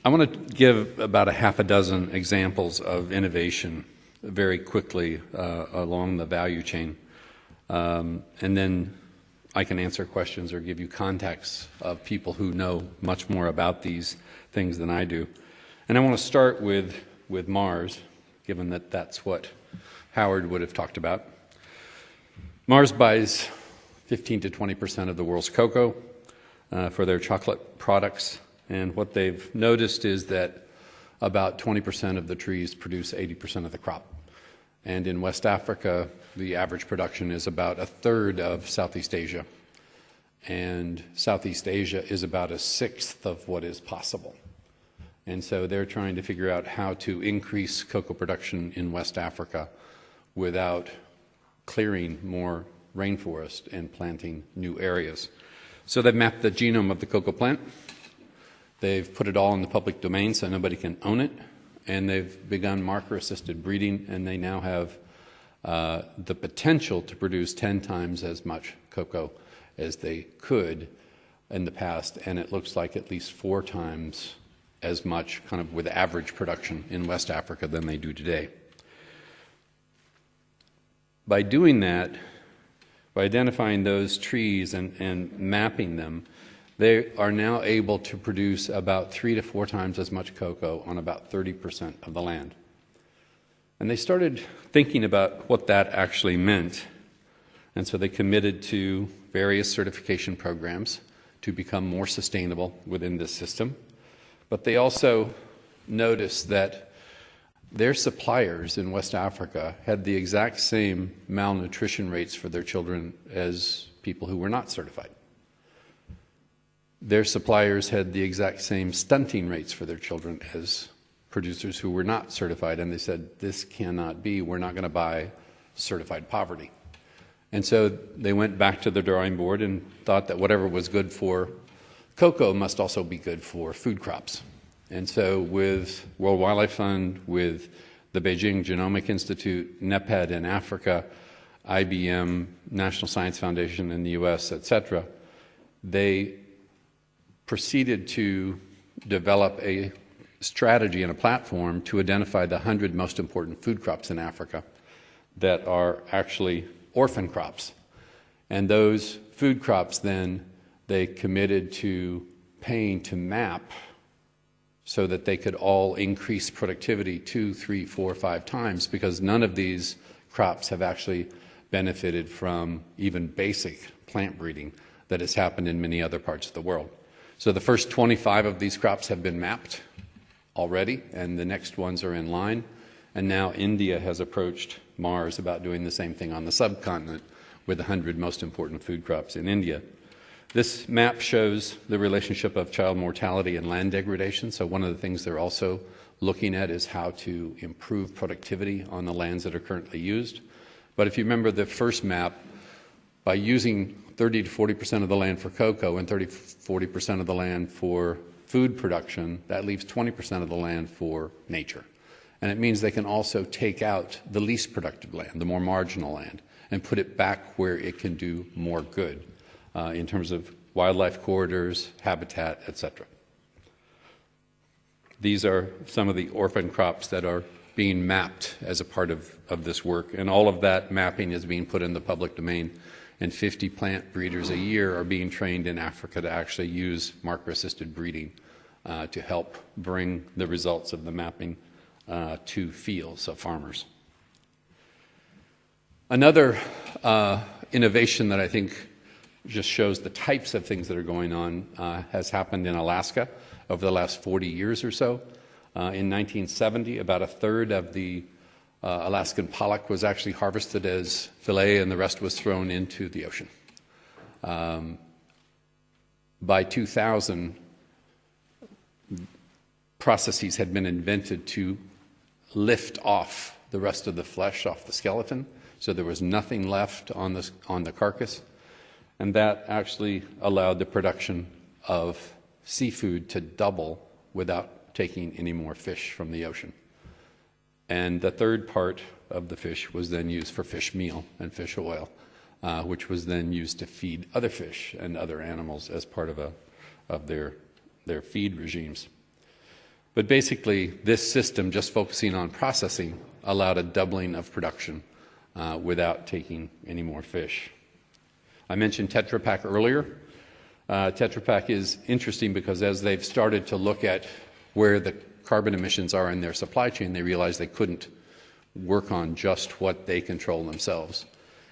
I want to give about a half a dozen examples of innovation very quickly along the value chain. And then I can answer questions or give you context of people who know much more about these things than I do. And I want to start with Mars, given that that's what Howard would have talked about. Mars buys 15 to 20% of the world's cocoa for their chocolate products. And what they've noticed is that about 20% of the trees produce 80% of the crop. And in West Africa, the average production is about a third of Southeast Asia. And Southeast Asia is about a sixth of what is possible. And so they're trying to figure out how to increase cocoa production in West Africa without clearing more rainforest and planting new areas. So they've mapped the genome of the cocoa plant. They've put it all in the public domain so nobody can own it. And they've begun marker-assisted breeding, and they now have the potential to produce 10 times as much cocoa as they could in the past, and it looks like at least 4 times as much kind of with average production in West Africa than they do today. By doing that, by identifying those trees and mapping them, they are now able to produce about 3 to 4 times as much cocoa on about 30% of the land. And they started thinking about what that actually meant. And so they committed to various certification programs to become more sustainable within this system. But they also noticed that their suppliers in West Africa had the exact same malnutrition rates for their children as people who were not certified. Their suppliers had the exact same stunting rates for their children as producers who were not certified, and they said, this cannot be, we're not going to buy certified poverty. And so they went back to the drawing board and thought that whatever was good for cocoa must also be good for food crops. And so with World Wildlife Fund, with the Beijing Genomic Institute, NEPAD in Africa, IBM, National Science Foundation in the US, etc., they proceeded to develop a strategy and a platform to identify the 100 most important food crops in Africa that are actually orphan crops. And those food crops then they committed to paying to map so that they could all increase productivity 2, 3, 4, 5 times, because none of these crops have actually benefited from even basic plant breeding that has happened in many other parts of the world. So the first 25 of these crops have been mapped already, and the next ones are in line. And now India has approached Mars about doing the same thing on the subcontinent with the 100 most important food crops in India. This map shows the relationship of child mortality and land degradation. So one of the things they're also looking at is how to improve productivity on the lands that are currently used. But if you remember the first map, by using 30 to 40% of the land for cocoa and 30 to 40% of the land for food production, that leaves 20% of the land for nature. And it means they can also take out the least productive land, the more marginal land, and put it back where it can do more good in terms of wildlife corridors, habitat, etc. These are some of the orphan crops that are being mapped as a part of this work, and all of that mapping is being put in the public domain. And 50 plant breeders a year are being trained in Africa to actually use marker-assisted breeding to help bring the results of the mapping to fields of farmers. Another innovation that I think just shows the types of things that are going on has happened in Alaska over the last 40 years or so. In 1970, about a third of the Alaskan pollock was actually harvested as fillet, and the rest was thrown into the ocean. By 2000, processes had been invented to lift off the rest of the flesh off the skeleton, so there was nothing left on the carcass, and that actually allowed the production of seafood to double without taking any more fish from the ocean. And the third part of the fish was then used for fish meal and fish oil, which was then used to feed other fish and other animals as part of their feed regimes. But basically, this system, just focusing on processing, allowed a doubling of production without taking any more fish. I mentioned Tetra Pak earlier. Tetra Pak is interesting because as they've started to look at where the carbon emissions are in their supply chain, they realized they couldn't work on just what they control themselves.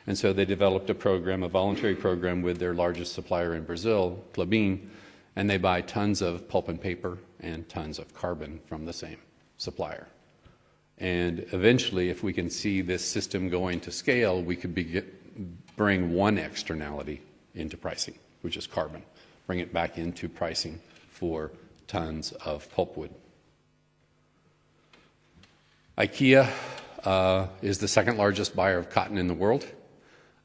And so they developed a program, a voluntary program with their largest supplier in Brazil, Klabin, and they buy tons of pulp and paper and tons of carbon from the same supplier. And eventually, if we can see this system going to scale, we could bring one externality into pricing, which is carbon, bring it back into pricing for tons of pulpwood. IKEA is the second largest buyer of cotton in the world,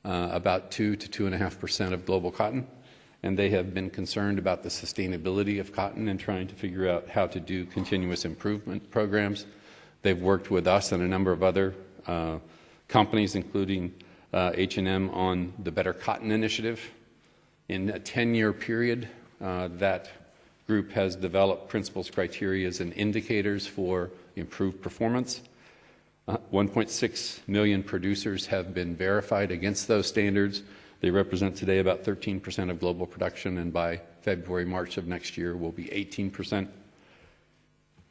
about 2 to 2.5% of global cotton. And they have been concerned about the sustainability of cotton and trying to figure out how to do continuous improvement programs. They've worked with us and a number of other companies, including H&M, on the Better Cotton Initiative. In a 10-year period, that group has developed principles, criteria, and indicators for improved performance. 1.6 million producers have been verified against those standards. They represent today about 13% of global production, and by February, March of next year will be 18%.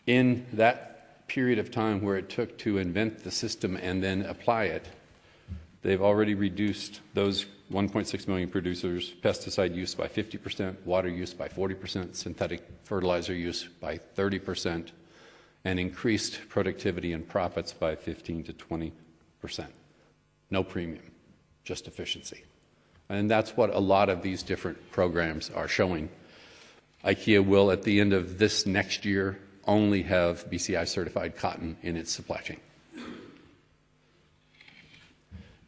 In that period of time where it took to invent the system and then apply it, they've already reduced those 1.6 million producers' pesticide use by 50%, water use by 40%, synthetic fertilizer use by 30%, and increased productivity and profits by 15 to 20%. No premium, just efficiency. And that's what a lot of these different programs are showing. IKEA will, at the end of this next year, only have BCI certified cotton in its supply chain.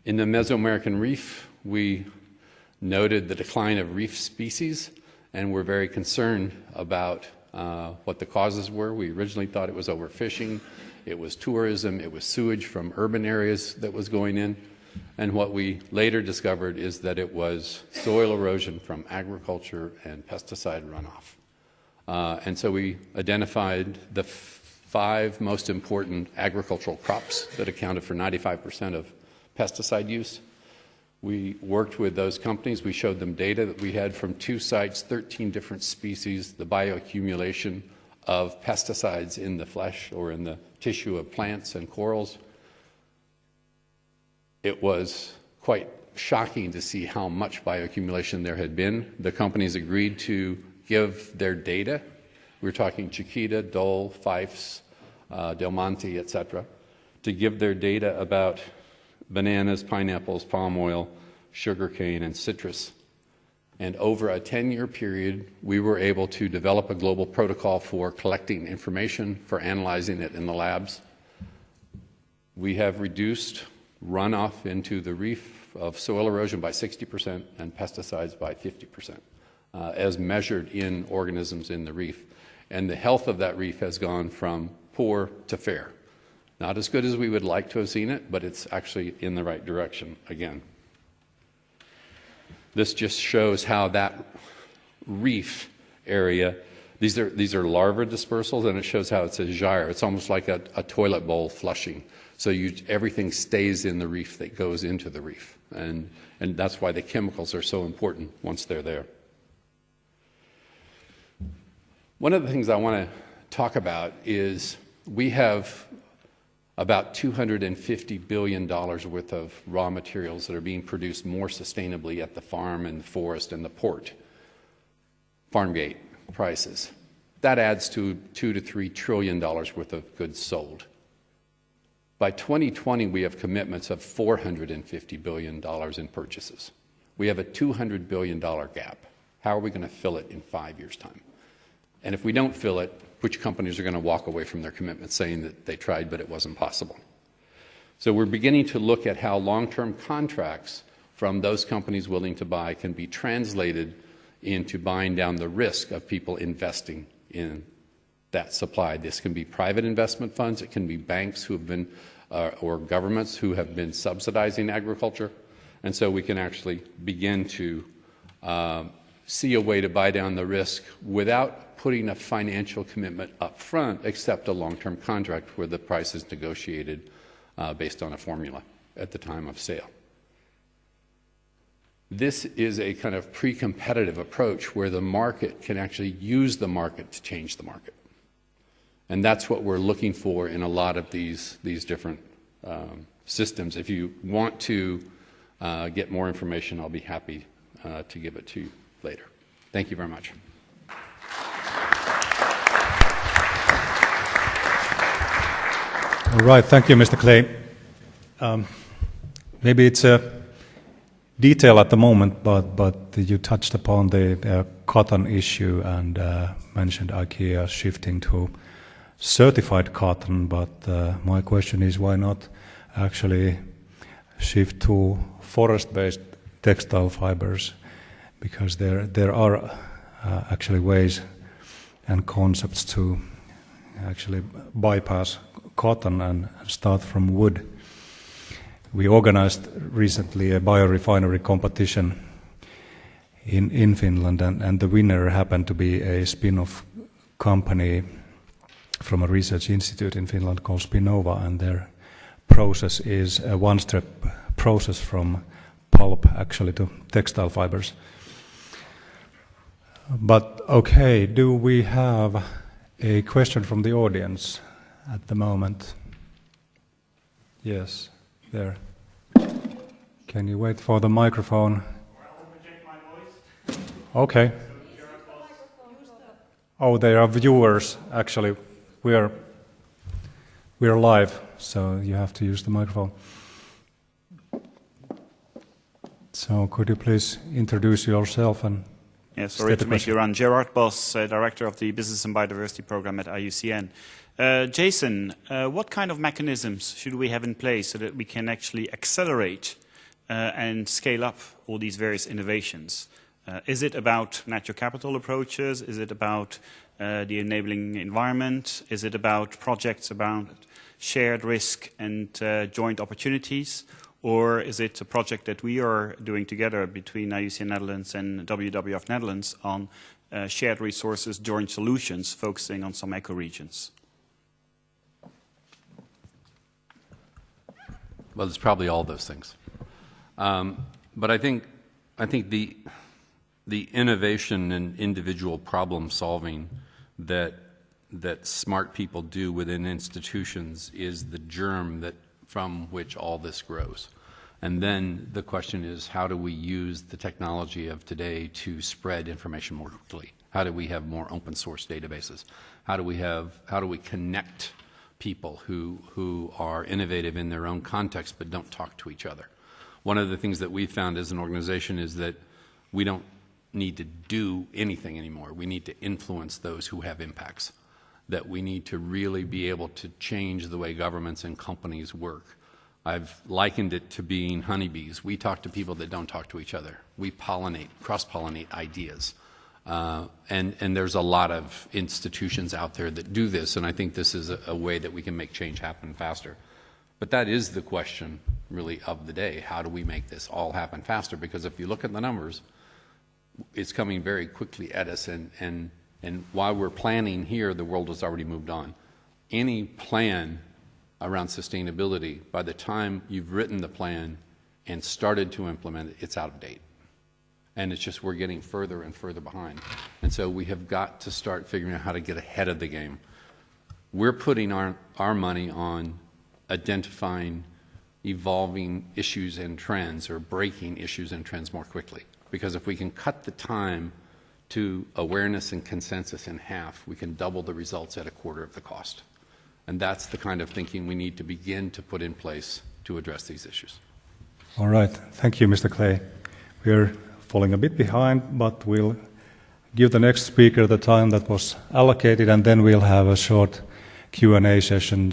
In the Mesoamerican reef, we noted the decline of reef species, and we're very concerned about what the causes were. We originally thought it was overfishing, it was tourism, it was sewage from urban areas that was going in. And what we later discovered is that it was soil erosion from agriculture and pesticide runoff. And so we identified the 5 most important agricultural crops that accounted for 95% of pesticide use. We worked with those companies. We showed them data that we had from 2 sites, 13 different species, the bioaccumulation of pesticides in the flesh or in the tissue of plants and corals. It was quite shocking to see how much bioaccumulation there had been. The companies agreed to give their data. We're talking Chiquita, Dole, Fifes, Del Monte, etc., to give their data about bananas, pineapples, palm oil, sugarcane, and citrus. And over a 10-year period, we were able to develop a global protocol for collecting information, for analyzing it in the labs. We have reduced runoff into the reef of soil erosion by 60% and pesticides by 50%, as measured in organisms in the reef. And the health of that reef has gone from poor to fair. Not as good as we would like to have seen it, but it's actually in the right direction again. This just shows how that reef area, these are larva dispersals, and it shows how it's a gyre. It's almost like a toilet bowl flushing. So everything stays in the reef that goes into the reef. And that's why the chemicals are so important once they're there. One of the things I want to talk about is we have about $250 billion worth of raw materials that are being produced more sustainably at the farm and the forest and the port. Farm gate prices. That adds to $2 to $3 trillion worth of goods sold. By 2020, we have commitments of $450 billion in purchases. We have a $200 billion gap. How are we going to fill it in 5 years' time? And if we don't fill it, which companies are going to walk away from their commitments saying that they tried but it wasn't possible? So we're beginning to look at how long-term contracts from those companies willing to buy can be translated into buying down the risk of people investing in that supply. This can be private investment funds, it can be banks who have been, or governments who have been subsidizing agriculture. And so we can actually begin to see a way to buy down the risk without putting a financial commitment up front, except a long-term contract where the price is negotiated based on a formula at the time of sale. This is a kind of pre-competitive approach where the market can actually use the market to change the market. And that's what we're looking for in a lot of these different systems. If you want to get more information, I'll be happy to give it to you later. Thank you very much. All right, thank you, Mr. Clay. Maybe it's a detail at the moment, but you touched upon the cotton issue and mentioned IKEA shifting to certified cotton, but my question is why not actually shift to forest-based textile fibers, because there are actually ways and concepts to actually bypass cotton and start from wood. We organized recently a biorefinery competition in Finland, and the winner happened to be a spin-off company from a research institute in Finland called Spinnova, and their process is a one-step process from pulp actually to textile fibers. But okay, do we have a question from the audience at the moment? Yes, there. Can you wait for the microphone? Okay. Oh, there are viewers actually. We are live, so you have to use the microphone. So could you please introduce yourself and yes, sorry to make you run. Gerard Bos, Director of the Business and Biodiversity Program at IUCN. Jason, what kind of mechanisms should we have in place so that we can actually accelerate and scale up all these various innovations? Is it about natural capital approaches? Is it about the enabling environment? Is it about projects about shared risk and joint opportunities? Or is it a project that we are doing together between IUCN Netherlands and WWF Netherlands on shared resources, joint solutions, focusing on some ecoregions? Well, it's probably all those things. But I think the innovation and individual problem solving that smart people do within institutions is the germ from which all this grows. And then the question is, how do we use the technology of today to spread information more quickly? How do we have more open source databases? How do we connect people who are innovative in their own context but don't talk to each other? One of the things that we found as an organization is that we don't need to do anything anymore. We need to influence those who have impacts. That we need to really be able to change the way governments and companies work. I've likened it to being honeybees. We talk to people that don't talk to each other. We pollinate, cross-pollinate ideas. And there's a lot of institutions out there that do this, and I think this is a way that we can make change happen faster. But that is the question, really, of the day. How do we make this all happen faster? Because if you look at the numbers, it's coming very quickly at us, and while we're planning here, the world has already moved on. Any plan around sustainability, by the time you've written the plan and started to implement it, it's out of date. And it's just we're getting further and further behind. And so we have got to start figuring out how to get ahead of the game. We're putting our money on identifying evolving issues and trends, or breaking issues and trends more quickly. Because if we can cut the time to awareness and consensus in half, we can double the results at a quarter of the cost. And that's the kind of thinking we need to begin to put in place to address these issues. All right. Thank you, Mr. Clay. We're falling a bit behind, but we'll give the next speaker the time that was allocated, and then we'll have a short Q&A session.